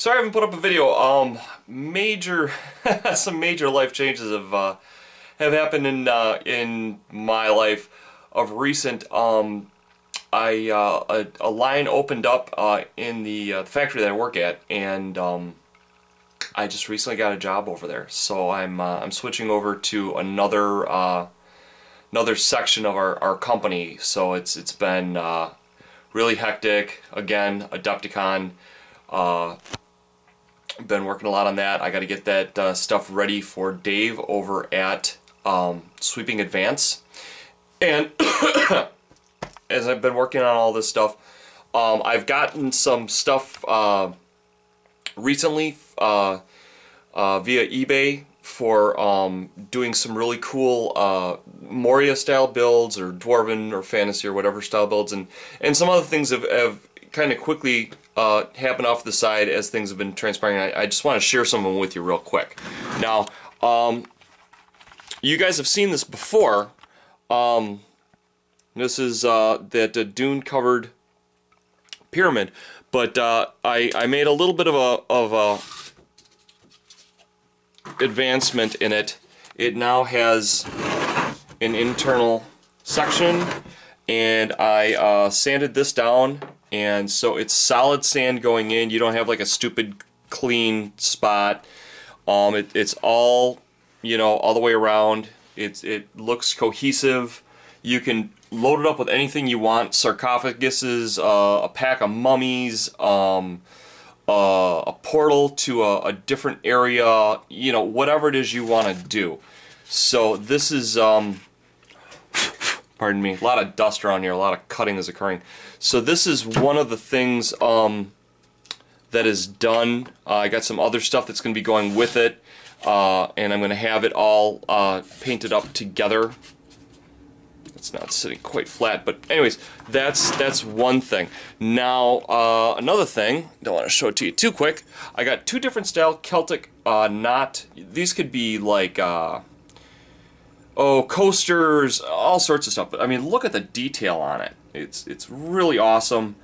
Sorry I haven't put up a video. Major, some major life changes have happened in my life of recent. A line opened up in the factory that I work at, and I just recently got a job over there. So I'm switching over to another section of our company. So it's been really hectic. Again, Adepticon. Been working a lot on that. I got to get that stuff ready for Dave over at Sweeping Advance. And as I've been working on all this stuff, I've gotten some stuff recently via eBay for doing some really cool Moria style builds, or Dwarven or Fantasy or whatever style builds, and some other things have kind of quickly happened off the side as things have been transpiring. I just want to share some of them with you real quick. Now, you guys have seen this before. This is that Dune covered pyramid, but I made a little bit of a advancement in it. It now has an internal section, and I sanded this down, and so it's solid sand going in. You don't have like a stupid clean spot. It's all, you know, all the way around. It looks cohesive. You can load it up with anything you want: sarcophaguses, a pack of mummies, a portal to a different area, you know, whatever it is you want to do. So this is, pardon me, a lot of dust around here, a lot of cutting is occurring. So this is one of the things that is done. I got some other stuff that's going to be going with it, and I'm going to have it all painted up together. It's not sitting quite flat, but anyways, that's one thing. Now, another thing, don't want to show it to you too quick, I got two different style Celtic knot. These could be like, coasters, all sorts of stuff, but I mean, look at the detail on it. It's really awesome.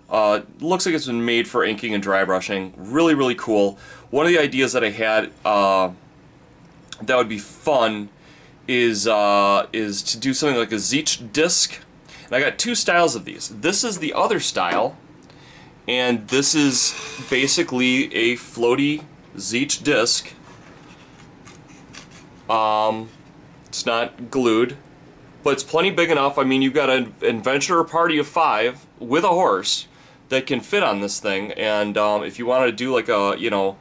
Looks like it's been made for inking and dry brushing. Really, really cool. One of the ideas that I had that would be fun is to do something like a ZCH Disc. And I got two styles of these. This is the other style, and this is basically a floaty ZCH Disc. It's not glued, but it's plenty big enough. I mean, you've got an adventurer party of 5 with a horse that can fit on this thing, and if you wanted to do like a, you know,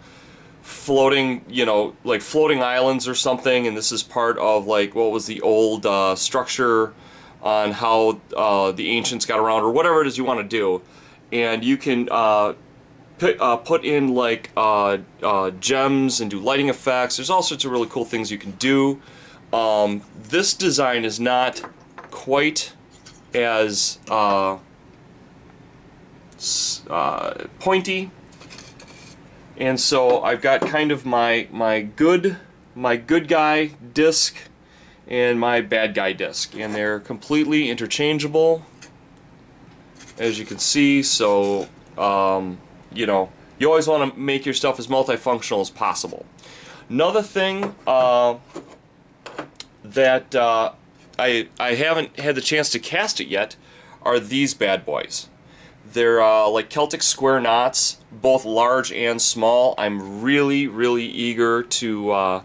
floating, you know, like floating islands or something, and this is part of like what was the old structure on how the ancients got around, or whatever it is you want to do, and you can put in like gems and do lighting effects. There's all sorts of really cool things you can do. This design is not quite as pointy, and so I've got kind of my good guy disc and my bad guy disc, and they're completely interchangeable, as you can see. So you know, you always want to make your stuff as multifunctional as possible. Another thing that I haven't had the chance to cast it yet are these bad boys. They're like Celtic square knots, both large and small. I'm really, really eager to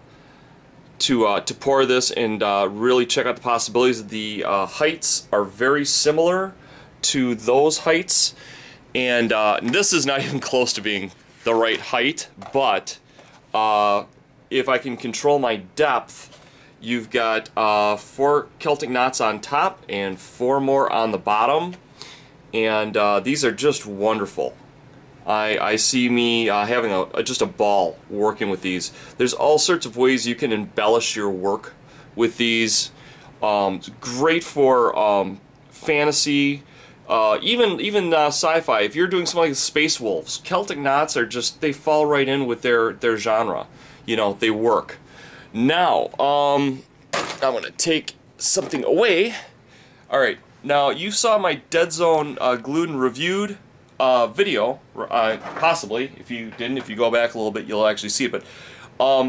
pour this and really check out the possibilities. The heights are very similar to those heights, and this is not even close to being the right height, but if I can control my depth, you've got 4 Celtic knots on top and 4 more on the bottom, and these are just wonderful. I see me having just a ball working with these. There's all sorts of ways you can embellish your work with these. It's great for fantasy, even sci-fi. If you're doing something like Space Wolves, Celtic knots are just, they fall right in with their genre. You know, they work. Now, I'm going to take something away. Alright, now you saw my Dead Zone glued and reviewed video, possibly. If you didn't, if you go back a little bit, you'll actually see it. But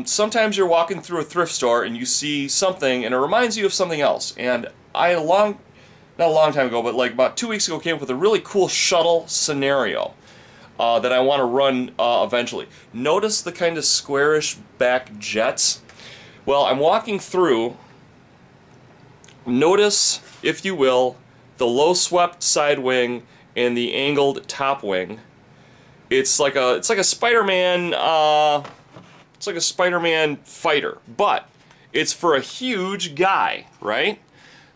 sometimes you're walking through a thrift store and you see something and it reminds you of something else. And I had not a long time ago, but like about 2 weeks ago, came up with a really cool shuttle scenario that I want to run eventually. Notice the kind of squarish back jets. Well, I'm walking through. Notice, if you will, the low swept side wing and the angled top wing. It's like a Spider-Man. It's like a Spider-Man fighter, but it's for a huge guy, right?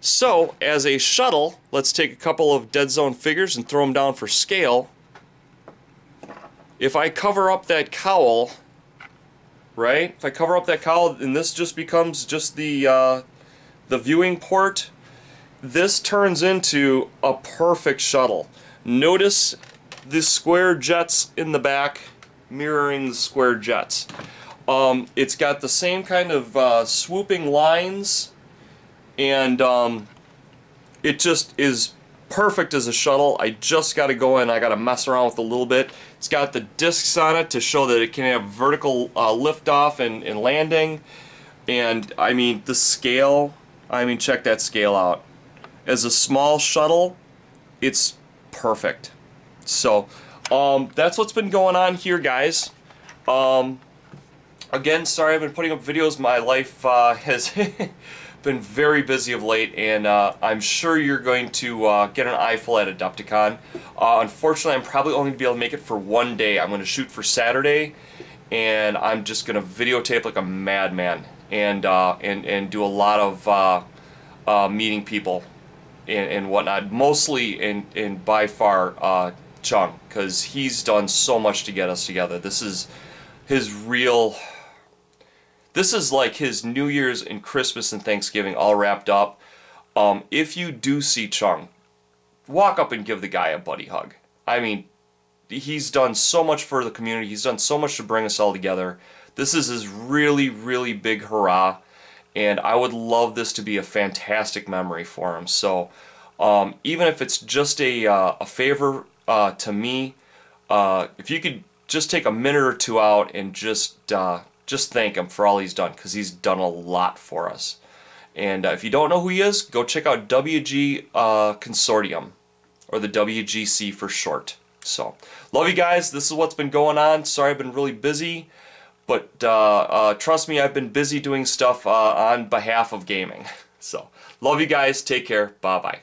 So, as a shuttle, let's take a couple of dead zone figures and throw them down for scale. If I cover up that cowl, right? If I cover up that cowl, and this just becomes just the viewing port, this turns into a perfect shuttle. Notice the square jets in the back mirroring the square jets. It's got the same kind of swooping lines, and it just is perfect as a shuttle. I just got to go in, I got to mess around with it a little bit. It's got the discs on it to show that it can have vertical liftoff and landing. And I mean, the scale, I mean, check that scale out. As a small shuttle, it's perfect. So, that's what's been going on here, guys. Again, sorry I've been putting up videos. My life has been very busy of late, and I'm sure you're going to get an eyeful at Adepticon. Unfortunately, I'm probably only going to be able to make it for one day. I'm going to shoot for Saturday, and I'm just going to videotape like a madman and do a lot of meeting people and whatnot. Mostly and by far Chung, because he's done so much to get us together. This is his real. This is like his New Year's and Christmas and Thanksgiving all wrapped up. If you do see Chung, walk up and give the guy a buddy hug. I mean, he's done so much for the community. He's done so much to bring us all together. This is his really, really big hurrah, and I would love this to be a fantastic memory for him. So, even if it's just a favor to me, if you could just take a minute or two out and just thank him for all he's done, because he's done a lot for us. And if you don't know who he is, go check out WG Consortium, or the WGC for short. So, love you guys. This is what's been going on. Sorry I've been really busy, but trust me, I've been busy doing stuff on behalf of gaming. So, love you guys. Take care. Bye-bye.